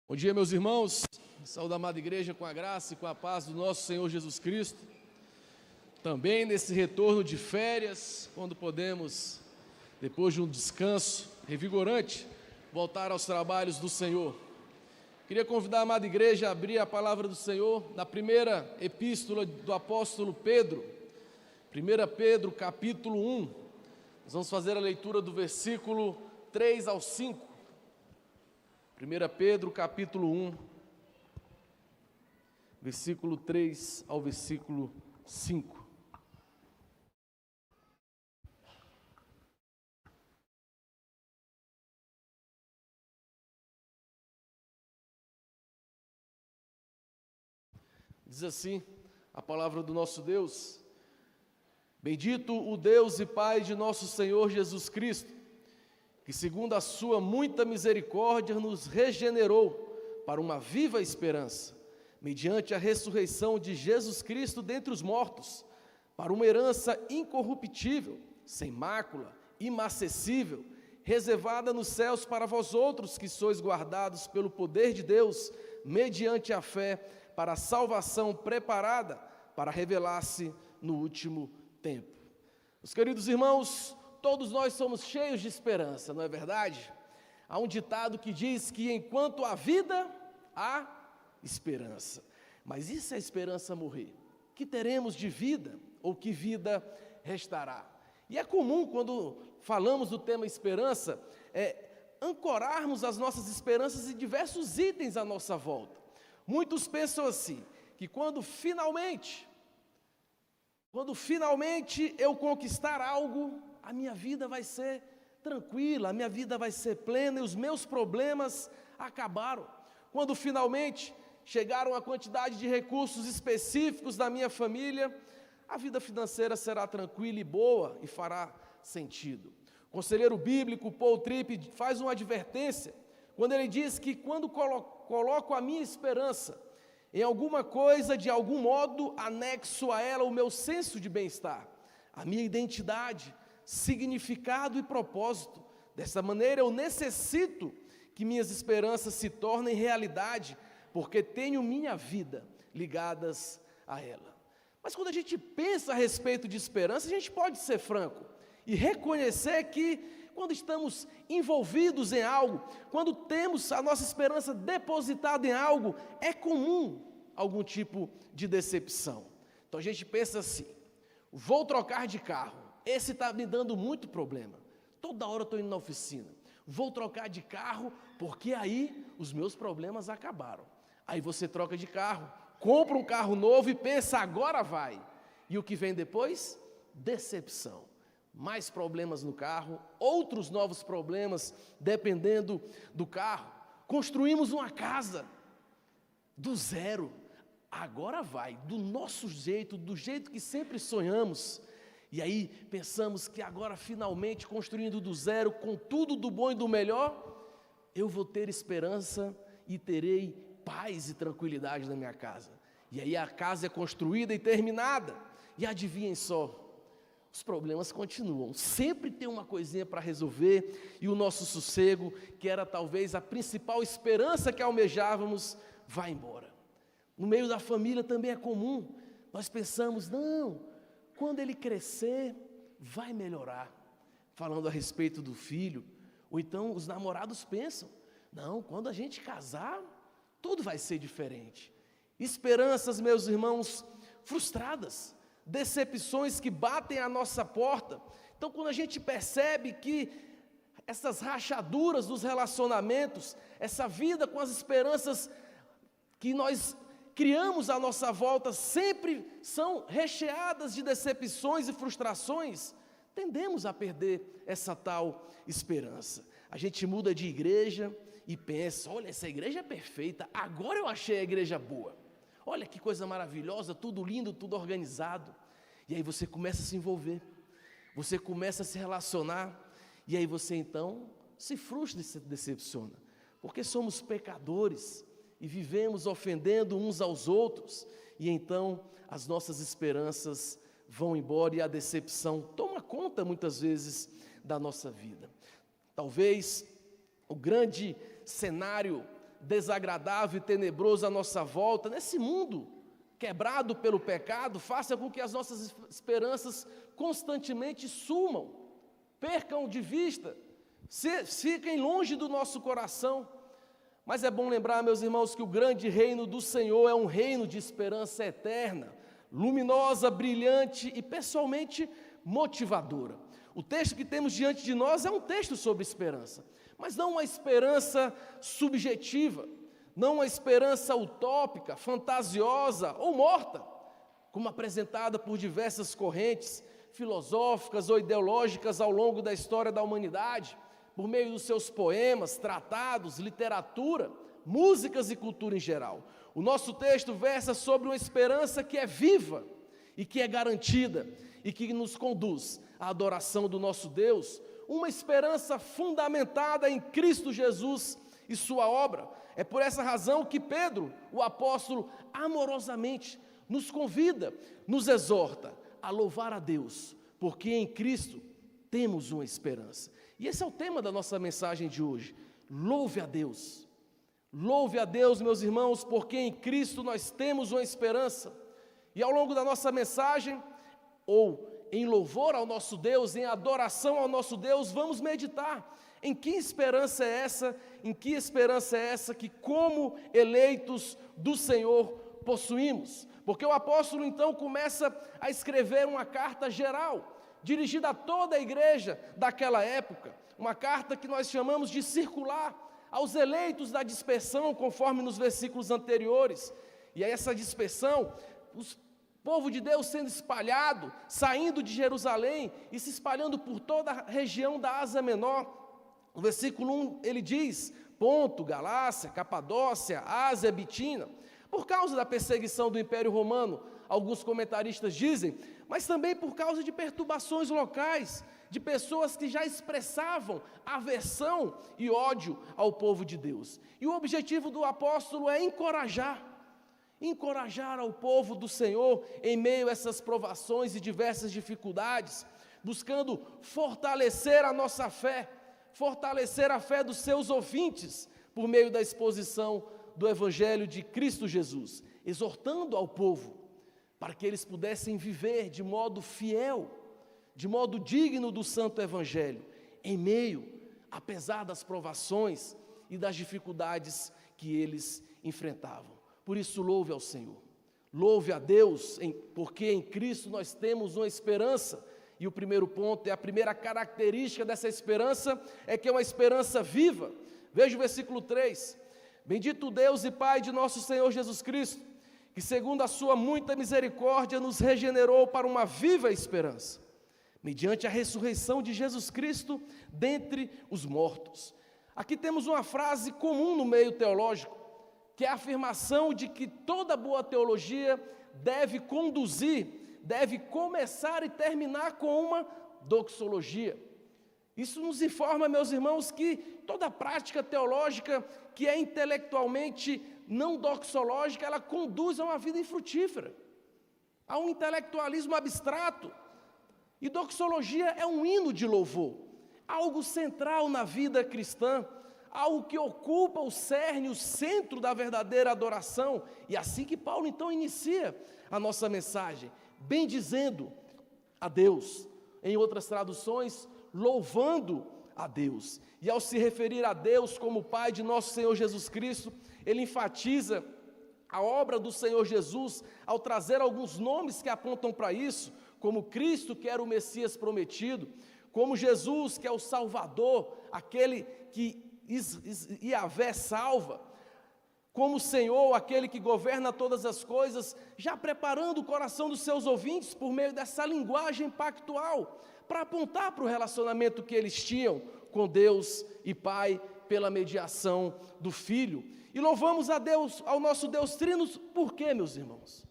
Bom dia, meus irmãos. Saúde a amada igreja com a graça e com a paz do nosso Senhor Jesus Cristo. Também nesse retorno de férias, quando podemos, depois de um descanso revigorante, voltar aos trabalhos do Senhor. Queria convidar a amada igreja a abrir a palavra do Senhor na primeira epístola do apóstolo Pedro, 1 Pedro capítulo 1. Nós vamos fazer a leitura do versículo 3 ao 5. 1 Pedro capítulo 1, versículo 3 ao versículo 5. Diz assim a palavra do nosso Deus: Bendito o Deus e Pai de nosso Senhor Jesus Cristo, que segundo a sua muita misericórdia nos regenerou para uma viva esperança, mediante a ressurreição de Jesus Cristo dentre os mortos, para uma herança incorruptível, sem mácula, imacessível, reservada nos céus para vós outros que sois guardados pelo poder de Deus, mediante a fé, para a salvação preparada para revelar-se no último tempo. Os queridos irmãos, todos nós somos cheios de esperança, não é verdade? Há um ditado que diz que enquanto há vida, há esperança. Mas e se a esperança morrer? Que teremos de vida ou que vida restará? E é comum, quando falamos do tema esperança, ancorarmos as nossas esperanças em diversos itens à nossa volta. Muitos pensam assim, que quando finalmente eu conquistar algo, a minha vida vai ser tranquila, a minha vida vai ser plena e os meus problemas acabaram. Quando finalmente chegaram a quantidade de recursos específicos da minha família, a vida financeira será tranquila e boa e fará sentido. O conselheiro bíblico Paul Tripp faz uma advertência quando ele diz que quando coloco a minha esperança em alguma coisa, de algum modo anexo a ela o meu senso de bem-estar, a minha identidade, significado e propósito. Dessa maneira eu necessito que minhas esperanças se tornem realidade, porque tenho minha vida ligadas a ela. Mas quando a gente pensa a respeito de esperança, a gente pode ser franco e reconhecer que quando estamos envolvidos em algo, quando temos a nossa esperança depositada em algo, é comum algum tipo de decepção. Então a gente pensa assim: vou trocar de carro, esse está me dando muito problema, toda hora eu estou indo na oficina, vou trocar de carro, porque aí os meus problemas acabaram. Aí você troca de carro, compra um carro novo e pensa, agora vai. E o que vem depois? Decepção. Mais problemas no carro, outros novos problemas dependendo do carro. Construímos uma casa do zero, agora vai, do nosso jeito, do jeito que sempre sonhamos. E aí pensamos que agora finalmente construindo do zero, com tudo do bom e do melhor, eu vou ter esperança e terei paz e tranquilidade na minha casa. E aí a casa é construída e terminada, e adivinhem só, os problemas continuam, sempre tem uma coisinha para resolver, e o nosso sossego, que era talvez a principal esperança que almejávamos, vai embora. No meio da família também é comum, nós pensamos, não, quando ele crescer, vai melhorar. Falando a respeito do filho, ou então os namorados pensam, não, quando a gente casar, tudo vai ser diferente. Esperanças, meus irmãos, frustradas, decepções que batem à nossa porta. Então, quando a gente percebe que essas rachaduras dos relacionamentos, essa vida com as esperanças que nós criamos à nossa volta, sempre são recheadas de decepções e frustrações, tendemos a perder essa tal esperança. A gente muda de igreja e pensa, olha, essa igreja é perfeita, agora eu achei a igreja boa. Olha que coisa maravilhosa, tudo lindo, tudo organizado. E aí você começa a se envolver, você começa a se relacionar, e aí você então se frustra e se decepciona, porque somos pecadores e vivemos ofendendo uns aos outros, e então as nossas esperanças vão embora e a decepção toma conta muitas vezes da nossa vida. Talvez o grande cenário desagradável e tenebroso à nossa volta, nesse mundo quebrado pelo pecado, faça com que as nossas esperanças constantemente sumam, percam de vista, fiquem longe do nosso coração. Mas é bom lembrar, meus irmãos, que o grande reino do Senhor é um reino de esperança eterna, luminosa, brilhante e pessoalmente motivadora. O texto que temos diante de nós é um texto sobre esperança, mas não uma esperança subjetiva, não uma esperança utópica, fantasiosa ou morta, como apresentada por diversas correntes filosóficas ou ideológicas ao longo da história da humanidade, por meio dos seus poemas, tratados, literatura, músicas e cultura em geral. O nosso texto versa sobre uma esperança que é viva e que é garantida e que nos conduz à adoração do nosso Deus, uma esperança fundamentada em Cristo Jesus e sua obra. É por essa razão que Pedro, o apóstolo, amorosamente nos convida, nos exorta a louvar a Deus, porque em Cristo temos uma esperança. E esse é o tema da nossa mensagem de hoje. Louve a Deus. Louve a Deus, meus irmãos, porque em Cristo nós temos uma esperança. E ao longo da nossa mensagem, ou em louvor ao nosso Deus, em adoração ao nosso Deus, vamos meditar em que esperança é essa que como eleitos do Senhor possuímos. Porque o apóstolo então começa a escrever uma carta geral, dirigida a toda a igreja daquela época, uma carta que nós chamamos de circular, aos eleitos da dispersão, conforme nos versículos anteriores. E aí essa dispersão, o povo de Deus sendo espalhado, saindo de Jerusalém e se espalhando por toda a região da Ásia Menor. No versículo 1 ele diz: Ponto, Galácia, Capadócia, Ásia, Bitínia, por causa da perseguição do Império Romano, alguns comentaristas dizem, mas também por causa de perturbações locais, de pessoas que já expressavam aversão e ódio ao povo de Deus. E o objetivo do apóstolo é encorajar ao povo do Senhor em meio a essas provações e diversas dificuldades, buscando fortalecer a nossa fé, fortalecer a fé dos seus ouvintes, por meio da exposição do Evangelho de Cristo Jesus, exortando ao povo, para que eles pudessem viver de modo fiel, de modo digno do Santo Evangelho, em meio, apesar das provações e das dificuldades que eles enfrentavam. Por isso, louve ao Senhor, louve a Deus, porque em Cristo nós temos uma esperança. E o primeiro ponto, a primeira característica dessa esperança, é que é uma esperança viva. Veja o versículo 3, bendito Deus e Pai de nosso Senhor Jesus Cristo, que segundo a sua muita misericórdia nos regenerou para uma viva esperança, mediante a ressurreição de Jesus Cristo dentre os mortos. Aqui temos uma frase comum no meio teológico, que é a afirmação de que toda boa teologia deve começar e terminar com uma doxologia. Isso nos informa, meus irmãos, que toda prática teológica que é intelectualmente não doxológica, ela conduz a uma vida infrutífera, a um intelectualismo abstrato. E doxologia é um hino de louvor, algo central na vida cristã, algo que ocupa o cerne, o centro da verdadeira adoração. E assim que Paulo então inicia a nossa mensagem, bendizendo a Deus, em outras traduções, louvando a Deus. E ao se referir a Deus como Pai de nosso Senhor Jesus Cristo, ele enfatiza a obra do Senhor Jesus, ao trazer alguns nomes que apontam para isso, como Cristo, que era o Messias prometido, como Jesus, que é o Salvador, aquele que Yahvé salva, como Senhor, aquele que governa todas as coisas, já preparando o coração dos seus ouvintes por meio dessa linguagem pactual, para apontar para o relacionamento que eles tinham com Deus e Pai, pela mediação do Filho. E louvamos a Deus, ao nosso Deus Trino, por quê, meus irmãos?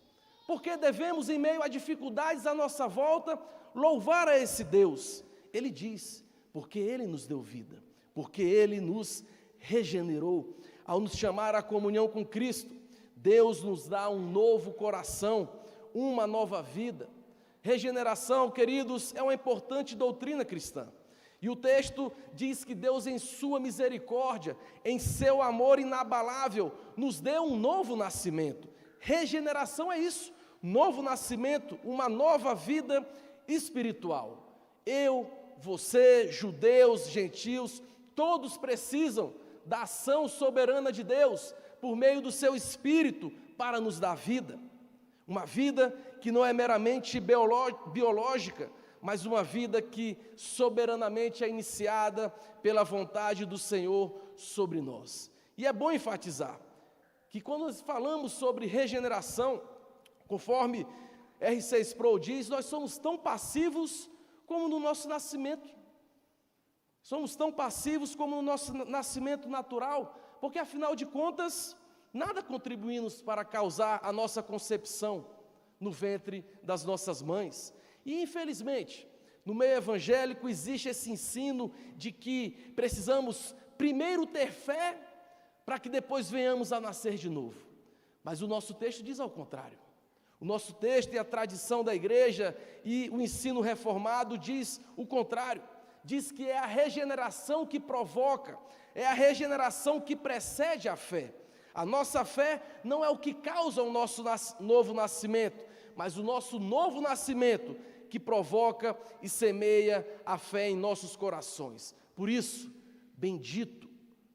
Porque devemos, em meio a dificuldades à nossa volta, louvar a esse Deus. Ele diz, porque Ele nos deu vida, porque Ele nos regenerou. Ao nos chamar à comunhão com Cristo, Deus nos dá um novo coração, uma nova vida. Regeneração, queridos, é uma importante doutrina cristã. E o texto diz que Deus, em sua misericórdia, em seu amor inabalável, nos deu um novo nascimento. Regeneração é isso, novo nascimento, uma nova vida espiritual. Eu, você, judeus, gentios, todos precisam da ação soberana de Deus, por meio do seu Espírito, para nos dar vida. Uma vida que não é meramente biológica, mas uma vida que soberanamente é iniciada pela vontade do Senhor sobre nós. E é bom enfatizar que quando nós falamos sobre regeneração, conforme R.C. Sproul diz, nós somos tão passivos como no nosso nascimento. Somos tão passivos como no nosso nascimento natural, porque afinal de contas, nada contribuímos para causar a nossa concepção no ventre das nossas mães. E infelizmente, no meio evangélico existe esse ensino de que precisamos primeiro ter fé para que depois venhamos a nascer de novo. Mas o nosso texto diz ao contrário. O nosso texto e a tradição da igreja e o ensino reformado diz o contrário. Diz que é a regeneração que provoca, é a regeneração que precede a fé. A nossa fé não é o que causa o nosso novo nascimento, mas o nosso novo nascimento que provoca e semeia a fé em nossos corações. Por isso, bendito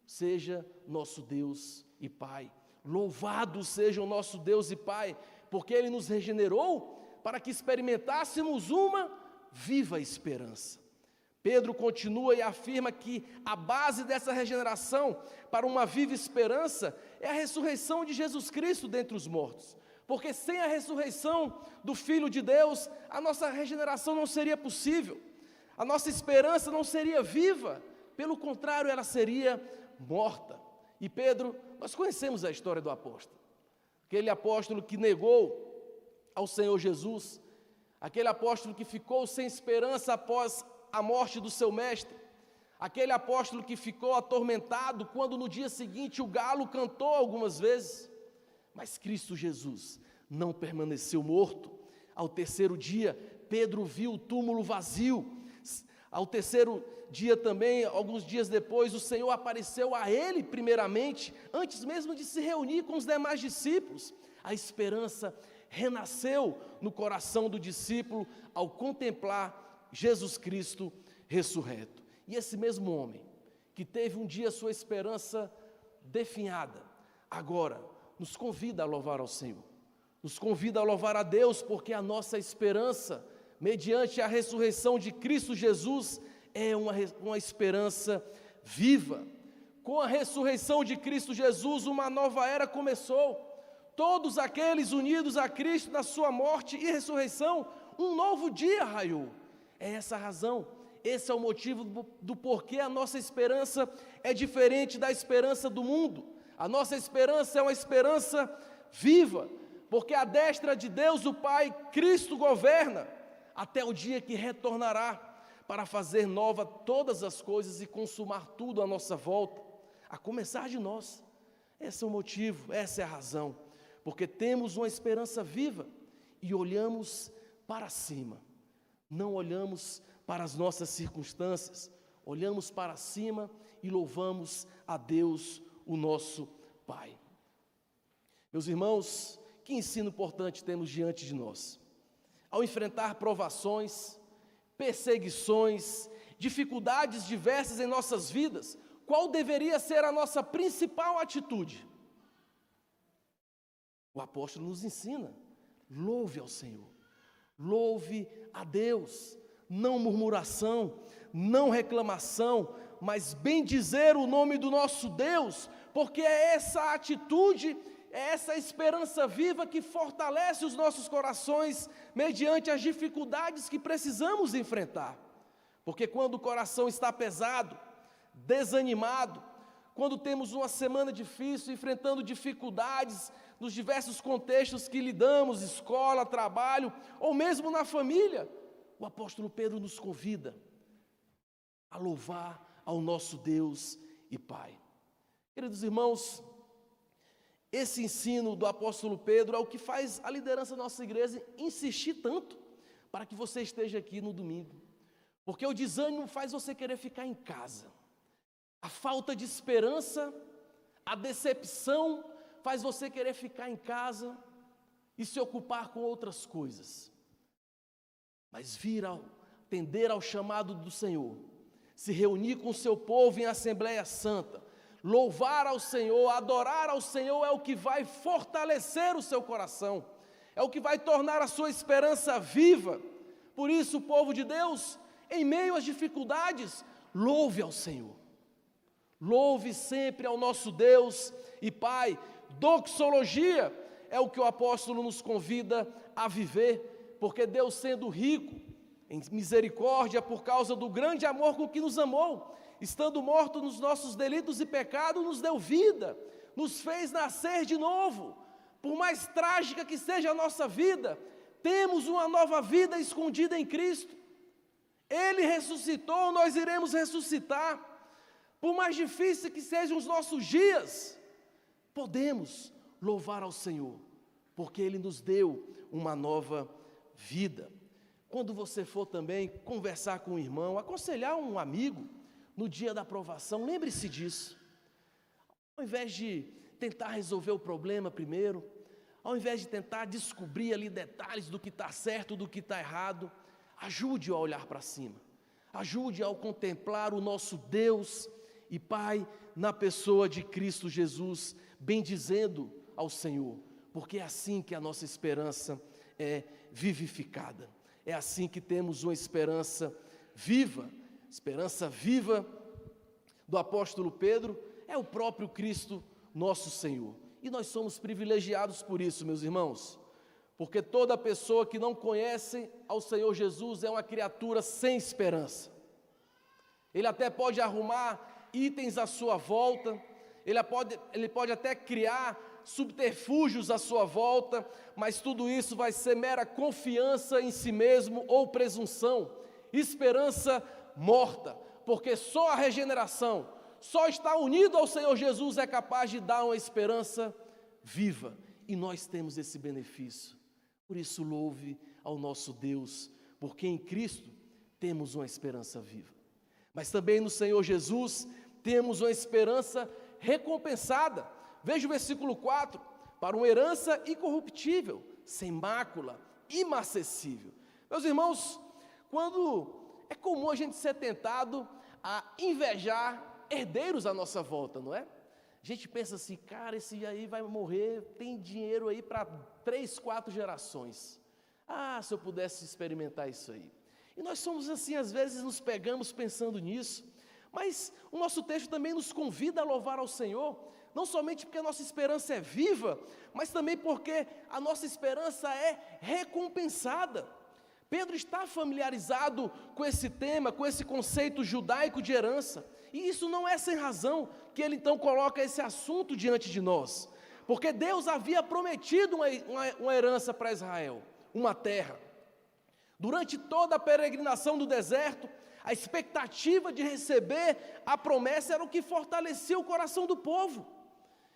seja nosso Deus e Pai. Louvado seja o nosso Deus e Pai, porque Ele nos regenerou para que experimentássemos uma viva esperança. Pedro continua e afirma que a base dessa regeneração para uma viva esperança é a ressurreição de Jesus Cristo dentre os mortos. Porque sem a ressurreição do Filho de Deus, a nossa regeneração não seria possível, a nossa esperança não seria viva, pelo contrário, ela seria morta. E Pedro, nós conhecemos a história do apóstolo, aquele apóstolo que negou ao Senhor Jesus, aquele apóstolo que ficou sem esperança após a morte do seu mestre, aquele apóstolo que ficou atormentado quando no dia seguinte o galo cantou algumas vezes. Mas Cristo Jesus não permaneceu morto. Ao terceiro dia, Pedro viu o túmulo vazio. Ao terceiro dia também, alguns dias depois, o Senhor apareceu a ele primeiramente, antes mesmo de se reunir com os demais discípulos. A esperança renasceu no coração do discípulo ao contemplar Jesus Cristo ressurreto. E esse mesmo homem, que teve um dia sua esperança definhada, agora nos convida a louvar ao Senhor, nos convida a louvar a Deus, porque a nossa esperança, mediante a ressurreição de Cristo Jesus, é uma esperança viva. Com a ressurreição de Cristo Jesus, uma nova era começou. Todos aqueles unidos a Cristo na sua morte e ressurreição, um novo dia raiou. É essa a razão, esse é o motivo do porquê a nossa esperança é diferente da esperança do mundo. A nossa esperança é uma esperança viva, porque à destra de Deus, o Pai, Cristo governa, até o dia que retornará, para fazer nova todas as coisas e consumar tudo à nossa volta, a começar de nós. Esse é o motivo, essa é a razão, porque temos uma esperança viva e olhamos para cima, não olhamos para as nossas circunstâncias, olhamos para cima e louvamos a Deus, o nosso Pai. Meus irmãos, que ensino importante temos diante de nós? Ao enfrentar provações, perseguições, dificuldades diversas em nossas vidas, qual deveria ser a nossa principal atitude? O apóstolo nos ensina: louve ao Senhor, louve a Deus, não murmuração, não reclamação, mas bendizer o nome do nosso Deus, porque é essa atitude, é essa esperança viva que fortalece os nossos corações mediante as dificuldades que precisamos enfrentar. Porque quando o coração está pesado, desanimado, quando temos uma semana difícil, enfrentando dificuldades nos diversos contextos que lidamos, escola, trabalho, ou mesmo na família, o apóstolo Pedro nos convida a louvar ao nosso Deus e Pai. Queridos irmãos, esse ensino do apóstolo Pedro é o que faz a liderança da nossa igreja insistir tanto para que você esteja aqui no domingo. Porque o desânimo faz você querer ficar em casa. A falta de esperança, a decepção faz você querer ficar em casa e se ocupar com outras coisas. Mas atender ao chamado do Senhor, se reunir com o seu povo em Assembleia Santa, louvar ao Senhor, adorar ao Senhor é o que vai fortalecer o seu coração, é o que vai tornar a sua esperança viva. Por isso, o povo de Deus, em meio às dificuldades, louve ao Senhor. Louve sempre ao nosso Deus e Pai. Doxologia é o que o apóstolo nos convida a viver, porque Deus, sendo rico em misericórdia por causa do grande amor com que nos amou, estando morto nos nossos delitos e pecados, nos deu vida, nos fez nascer de novo. Por mais trágica que seja a nossa vida, temos uma nova vida escondida em Cristo. Ele ressuscitou, nós iremos ressuscitar. Por mais difíceis que sejam os nossos dias, podemos louvar ao Senhor, porque Ele nos deu uma nova vida. Quando você for também conversar com um irmão, aconselhar um amigo no dia da provação, lembre-se disso. Ao invés de tentar resolver o problema primeiro, ao invés de tentar descobrir ali detalhes do que está certo, do que está errado, ajude-o a olhar para cima, ajude-o a contemplar o nosso Deus e Pai na pessoa de Cristo Jesus, bendizendo ao Senhor, porque é assim que a nossa esperança é vivificada, é assim que temos uma esperança viva do apóstolo Pedro, é o próprio Cristo nosso Senhor, e nós somos privilegiados por isso, meus irmãos, porque toda pessoa que não conhece ao Senhor Jesus é uma criatura sem esperança. Ele até pode arrumar itens à sua volta, ele pode até criar subterfúgios à sua volta, mas tudo isso vai ser mera confiança em si mesmo ou presunção, esperança morta, porque só a regeneração, só estar unido ao Senhor Jesus é capaz de dar uma esperança viva, e nós temos esse benefício. Por isso louve ao nosso Deus, porque em Cristo temos uma esperança viva. Mas também no Senhor Jesus temos uma esperança recompensada. Veja o versículo 4, para uma herança incorruptível, sem mácula, imacessível. Meus irmãos, quando é comum a gente ser tentado a invejar herdeiros à nossa volta, não é? A gente pensa assim, cara, esse aí vai morrer, tem dinheiro aí para 3, 4 gerações. Ah, se eu pudesse experimentar isso aí. E nós somos assim, às vezes nos pegamos pensando nisso, mas o nosso texto também nos convida a louvar ao Senhor, não somente porque a nossa esperança é viva, mas também porque a nossa esperança é recompensada. Pedro está familiarizado com esse tema, com esse conceito judaico de herança, e isso não é sem razão que ele então coloca esse assunto diante de nós, porque Deus havia prometido uma herança para Israel, uma terra. Durante toda a peregrinação do deserto, a expectativa de receber a promessa era o que fortalecia o coração do povo.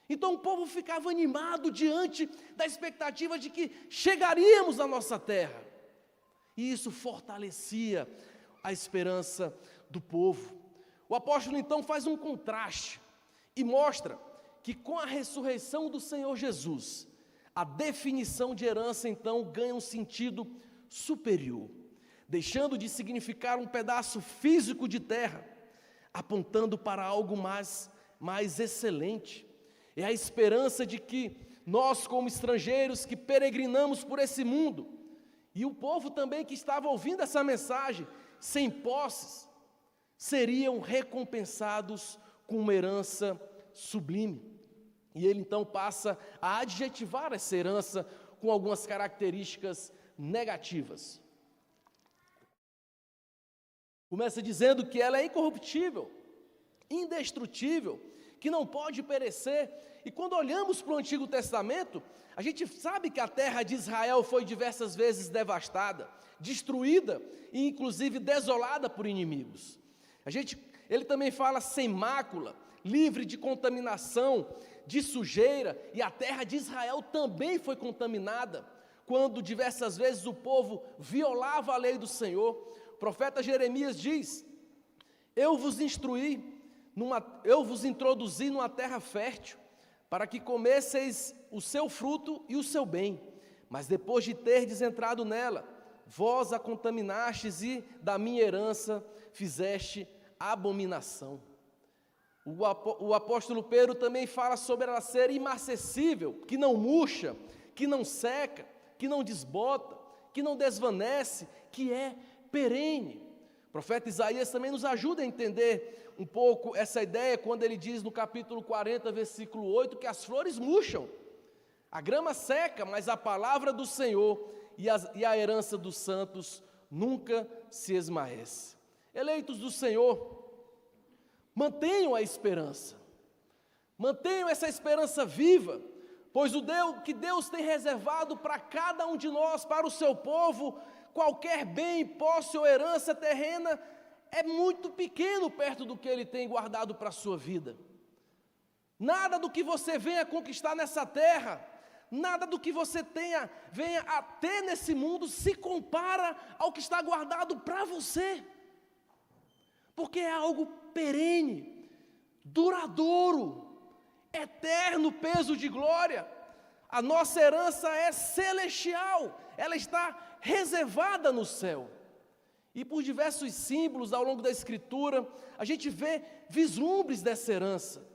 Então o povo ficava animado diante da expectativa de que chegaríamos à nossa terra. E isso fortalecia a esperança do povo. O apóstolo então faz um contraste e mostra que com a ressurreição do Senhor Jesus, a definição de herança então ganha um sentido superior, deixando de significar um pedaço físico de terra, apontando para algo mais excelente. É a esperança de que nós, como estrangeiros que peregrinamos por esse mundo, e o povo também que estava ouvindo essa mensagem, sem posses, seriam recompensados com uma herança sublime. E ele então passa a adjetivar essa herança com algumas características negativas. Começa dizendo que ela é incorruptível, indestrutível, que não pode perecer. E quando olhamos para o Antigo Testamento, a gente sabe que a terra de Israel foi diversas vezes devastada, destruída e inclusive desolada por inimigos. Ele também fala sem mácula, livre de contaminação, de sujeira, e a terra de Israel também foi contaminada, quando diversas vezes o povo violava a lei do Senhor, O profeta Jeremias diz: eu vos introduzi numa terra fértil, para que comesseis o seu fruto e o seu bem. Mas depois de terdes entrado nela, vós a contaminastes e da minha herança fizeste abominação. O apóstolo Pedro também fala sobre ela ser imarcessível, que não murcha, que não seca, que não desbota, que não desvanece, que é perene. O profeta Isaías também nos ajuda a entender um pouco essa ideia quando ele diz no capítulo 40, versículo 8, que as flores murcham, a grama seca, mas a palavra do Senhor e a herança dos santos nunca se esmaece. Eleitos do Senhor, mantenham a esperança, mantenham essa esperança viva, pois que Deus tem reservado para cada um de nós, para o seu povo, qualquer bem, posse ou herança terrena, é muito pequeno perto do que Ele tem guardado para a sua vida. Nada do que você venha conquistar nessa terra, nada do que você venha a ter nesse mundo se compara ao que está guardado para você, porque é algo perene, duradouro, eterno peso de glória. A nossa herança é celestial, ela está reservada no céu. E por diversos símbolos ao longo da Escritura, a gente vê vislumbres dessa herança.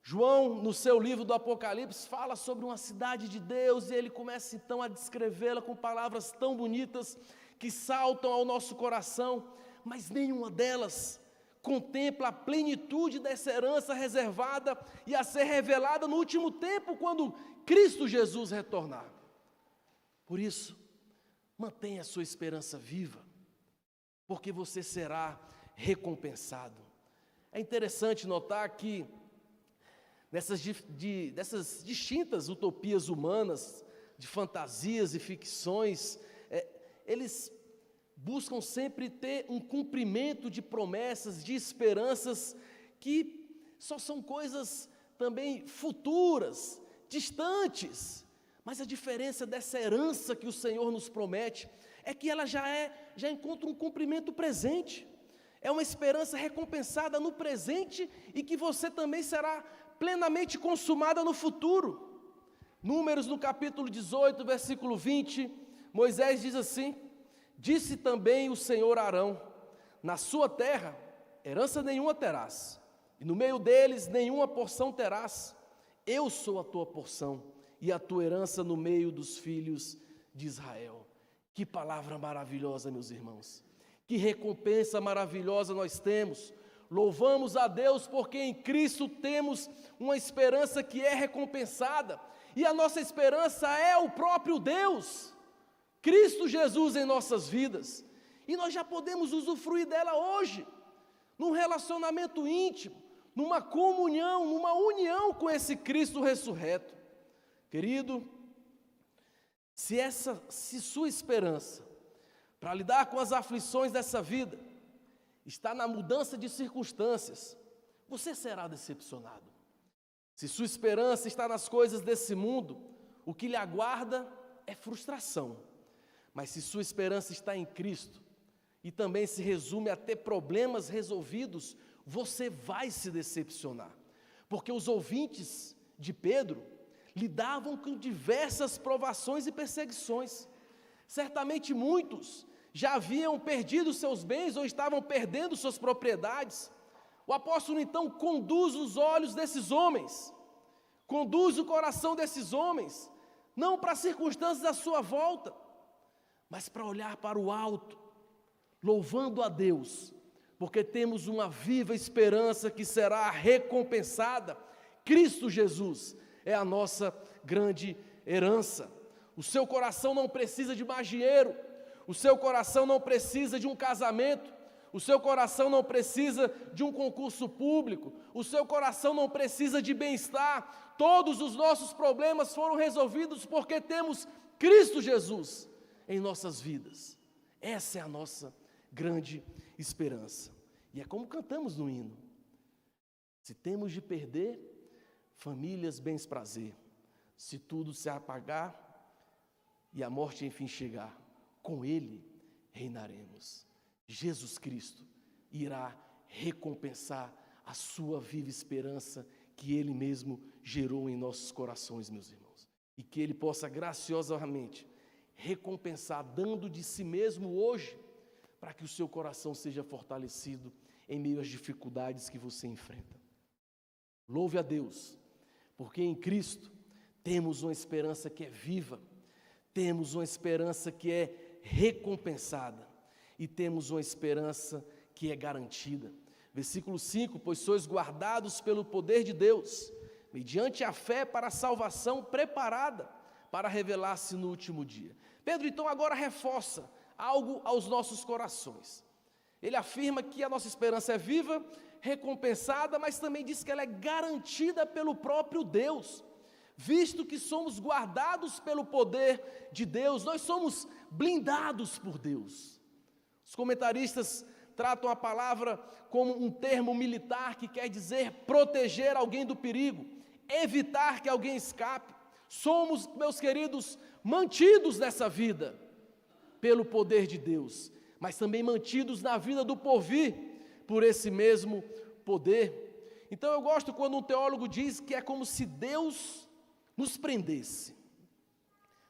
João, no seu livro do Apocalipse, fala sobre uma cidade de Deus, e ele começa então a descrevê-la com palavras tão bonitas que saltam ao nosso coração, mas nenhuma delas contempla a plenitude dessa herança reservada e a ser revelada no último tempo, quando Cristo Jesus retornar. Por isso, mantenha a sua esperança viva, porque você será recompensado. É interessante notar que dessas distintas utopias humanas, de fantasias e ficções, eles buscam sempre ter um cumprimento de promessas, de esperanças, que só são coisas também futuras, distantes. Mas a diferença dessa herança que o Senhor nos promete é que ela já encontra um cumprimento presente. É uma esperança recompensada no presente e que você também será plenamente consumada no futuro. Números no capítulo 18, versículo 20, Moisés diz assim: disse também o Senhor a Arão: na sua terra herança nenhuma terás, e no meio deles nenhuma porção terás. Eu sou a tua porção e a tua herança no meio dos filhos de Israel. Que palavra maravilhosa, meus irmãos. Que recompensa maravilhosa nós temos. Louvamos a Deus porque em Cristo temos uma esperança que é recompensada. E a nossa esperança é o próprio Deus, Cristo Jesus em nossas vidas. E nós já podemos usufruir dela hoje, num relacionamento íntimo, numa comunhão, numa união com esse Cristo ressurreto. Querido, se sua esperança para lidar com as aflições dessa vida está na mudança de circunstâncias, você será decepcionado. Se sua esperança está nas coisas desse mundo, o que lhe aguarda é frustração. Mas se sua esperança está em Cristo, e também se resume a ter problemas resolvidos, você vai se decepcionar. Porque os ouvintes de Pedro lidavam com diversas provações e perseguições. Certamente muitos já haviam perdido seus bens ou estavam perdendo suas propriedades. O apóstolo então conduz os olhos desses homens, conduz o coração desses homens, não para as circunstâncias à sua volta, mas para olhar para o alto, louvando a Deus, porque temos uma viva esperança que será recompensada. Cristo Jesus é a nossa grande herança. O seu coração não precisa de mais dinheiro, o seu coração não precisa de um casamento, o seu coração não precisa de um concurso público, o seu coração não precisa de bem-estar. Todos os nossos problemas foram resolvidos porque temos Cristo Jesus em nossas vidas. Essa é a nossa grande esperança. E é como cantamos no hino: se temos de perder famílias, bens, prazer, se tudo se apagar e a morte enfim chegar, com Ele reinaremos. Jesus Cristo irá recompensar a sua viva esperança que Ele mesmo gerou em nossos corações, meus irmãos. E que Ele possa graciosamente recompensar, dando de si mesmo hoje, para que o seu coração seja fortalecido em meio às dificuldades que você enfrenta. Louve a Deus, porque em Cristo temos uma esperança que é viva, temos uma esperança que é recompensada e temos uma esperança que é garantida. Versículo 5, pois sois guardados pelo poder de Deus, mediante a fé para a salvação preparada para revelar-se no último dia. Pedro então agora reforça algo aos nossos corações. Ele afirma que a nossa esperança é viva, recompensada, mas também diz que ela é garantida pelo próprio Deus. Visto que somos guardados pelo poder de Deus, nós somos blindados por Deus. Os comentaristas tratam a palavra como um termo militar que quer dizer proteger alguém do perigo, evitar que alguém escape. Somos, meus queridos, mantidos nessa vida pelo poder de Deus, mas também mantidos na vida do porvir por esse mesmo poder. Então eu gosto quando um teólogo diz que é como se Deus nos prendesse.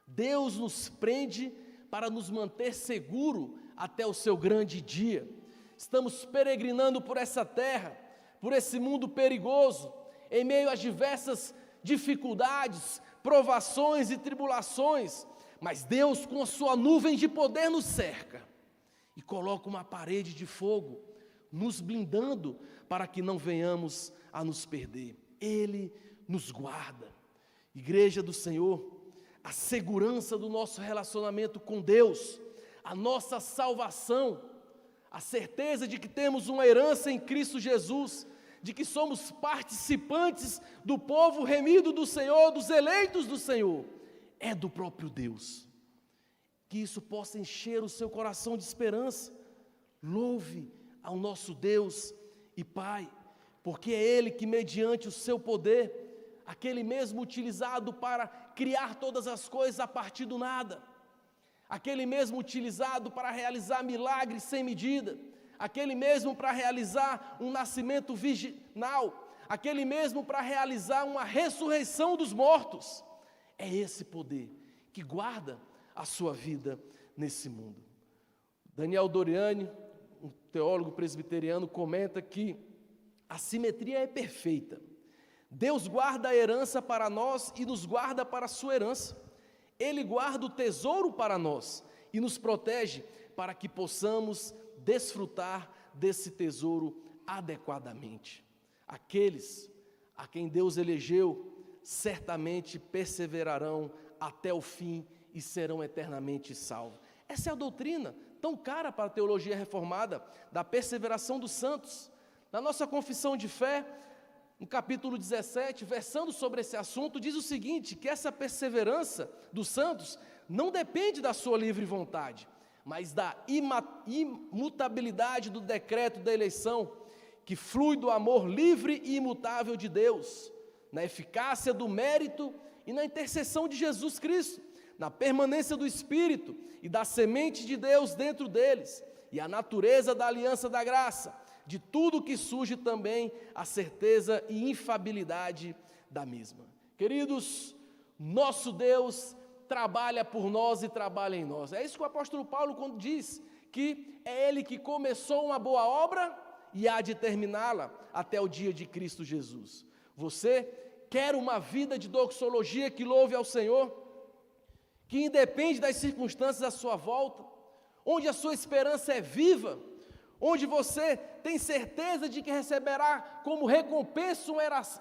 Deus nos prende para nos manter seguro até o seu grande dia. Estamos peregrinando por essa terra, por esse mundo perigoso, em meio às diversas dificuldades, provações e tribulações, mas Deus com a sua nuvem de poder nos cerca e coloca uma parede de fogo, nos blindando para que não venhamos a nos perder. Ele nos guarda. Igreja do Senhor, a segurança do nosso relacionamento com Deus, a nossa salvação, a certeza de que temos uma herança em Cristo Jesus, de que somos participantes do povo remido do Senhor, dos eleitos do Senhor, é do próprio Deus. Que isso possa encher o seu coração de esperança. Louve ao nosso Deus e Pai, porque é Ele que, mediante o seu poder, aquele mesmo utilizado para criar todas as coisas a partir do nada, aquele mesmo utilizado para realizar milagres sem medida, aquele mesmo para realizar um nascimento virginal, aquele mesmo para realizar uma ressurreição dos mortos, é esse poder que guarda a sua vida nesse mundo. Daniel Doriani, um teólogo presbiteriano, comenta que a simetria é perfeita. Deus guarda a herança para nós e nos guarda para a sua herança. Ele guarda o tesouro para nós e nos protege para que possamos desfrutar desse tesouro adequadamente. Aqueles a quem Deus elegeu certamente perseverarão até o fim e serão eternamente salvos. Essa é a doutrina tão cara para a teologia reformada da perseveração dos santos. Na nossa confissão de fé, no capítulo 17, versando sobre esse assunto, diz o seguinte, que essa perseverança dos santos não depende da sua livre vontade, mas da imutabilidade do decreto da eleição, que flui do amor livre e imutável de Deus, na eficácia do mérito e na intercessão de Jesus Cristo, na permanência do Espírito e da semente de Deus dentro deles, e a natureza da aliança da graça, de tudo que surge também a certeza e infabilidade da mesma. Queridos, nosso Deus trabalha por nós e trabalha em nós. É isso que o apóstolo Paulo quando diz, que é Ele que começou uma boa obra e há de terminá-la até o dia de Cristo Jesus. Você quer uma vida de doxologia que louve ao Senhor, que independe das circunstâncias à sua volta, onde a sua esperança é viva, onde você tem certeza de que receberá como recompensa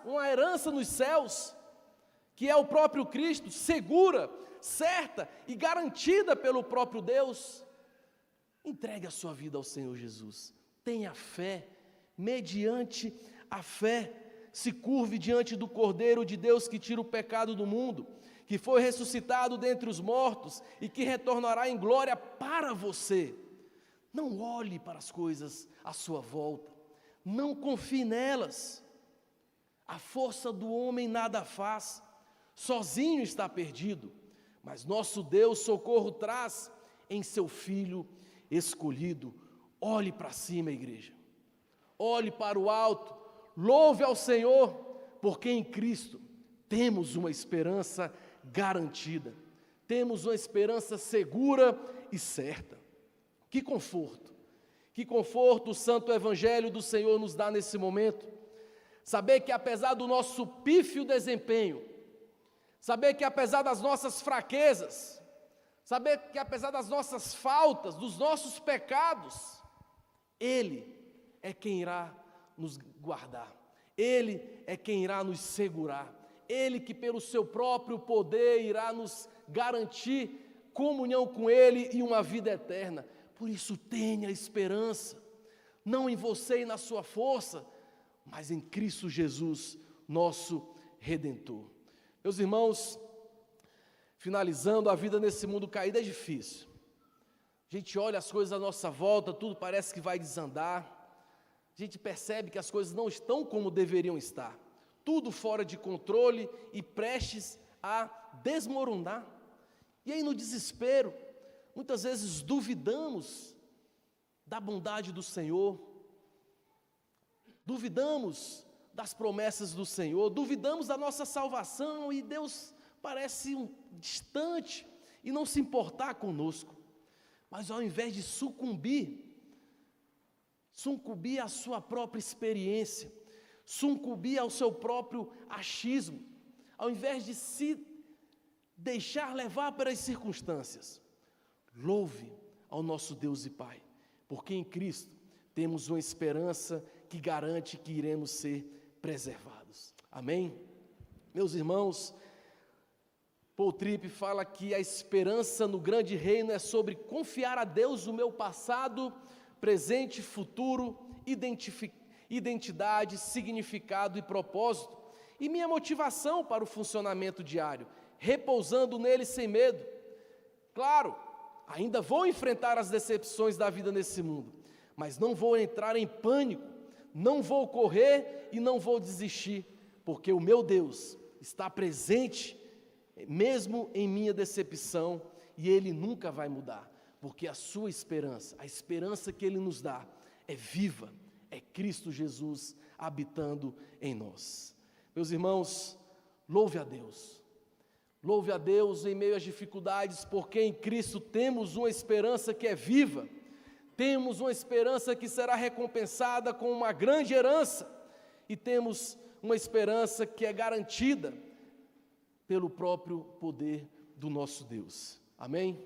uma herança nos céus, que é o próprio Cristo, segura, certa e garantida pelo próprio Deus. Entregue a sua vida ao Senhor Jesus, tenha fé, mediante a fé, se curve diante do Cordeiro de Deus que tira o pecado do mundo, que foi ressuscitado dentre os mortos e que retornará em glória para você. Não olhe para as coisas à sua volta, não confie nelas. A força do homem nada faz, sozinho está perdido, mas nosso Deus socorro traz em seu Filho escolhido. Olhe para cima, igreja. Olhe para o alto. Louve ao Senhor, porque em Cristo temos uma esperança garantida. Temos uma esperança segura e certa. Que conforto o Santo Evangelho do Senhor nos dá nesse momento. Saber que apesar do nosso pífio desempenho, saber que apesar das nossas fraquezas, saber que apesar das nossas faltas, dos nossos pecados, Ele é quem irá nos guardar, Ele é quem irá nos segurar, Ele que pelo seu próprio poder irá nos garantir comunhão com Ele e uma vida eterna. Por isso tenha esperança, não em você e na sua força, mas em Cristo Jesus, nosso Redentor. Meus irmãos, finalizando, a vida nesse mundo caído é difícil. A gente olha as coisas à nossa volta, tudo parece que vai desandar. A gente percebe que as coisas não estão como deveriam estar. Tudo fora de controle e prestes a desmoronar. E aí no desespero, muitas vezes duvidamos da bondade do Senhor, duvidamos das promessas do Senhor, duvidamos da nossa salvação e Deus parece distante e não se importar conosco. Mas ao invés de sucumbir à sua própria experiência, sucumbir ao seu próprio achismo, ao invés de se deixar levar pelas circunstâncias, louve ao nosso Deus e Pai, porque em Cristo temos uma esperança que garante que iremos ser preservados. Amém? Meus irmãos, Paul Tripp fala que a esperança no grande reino é sobre confiar a Deus o meu passado, presente, futuro, identidade, significado e propósito, e minha motivação para o funcionamento diário, repousando nele sem medo. Claro, ainda vou enfrentar as decepções da vida nesse mundo, mas não vou entrar em pânico, não vou correr e não vou desistir, porque o meu Deus está presente, mesmo em minha decepção, e Ele nunca vai mudar, porque a sua esperança, a esperança que Ele nos dá, é viva, é Cristo Jesus habitando em nós. Meus irmãos, louve a Deus em meio às dificuldades, porque em Cristo temos uma esperança que é viva, temos uma esperança que será recompensada com uma grande herança, e temos uma esperança que é garantida pelo próprio poder do nosso Deus. Amém?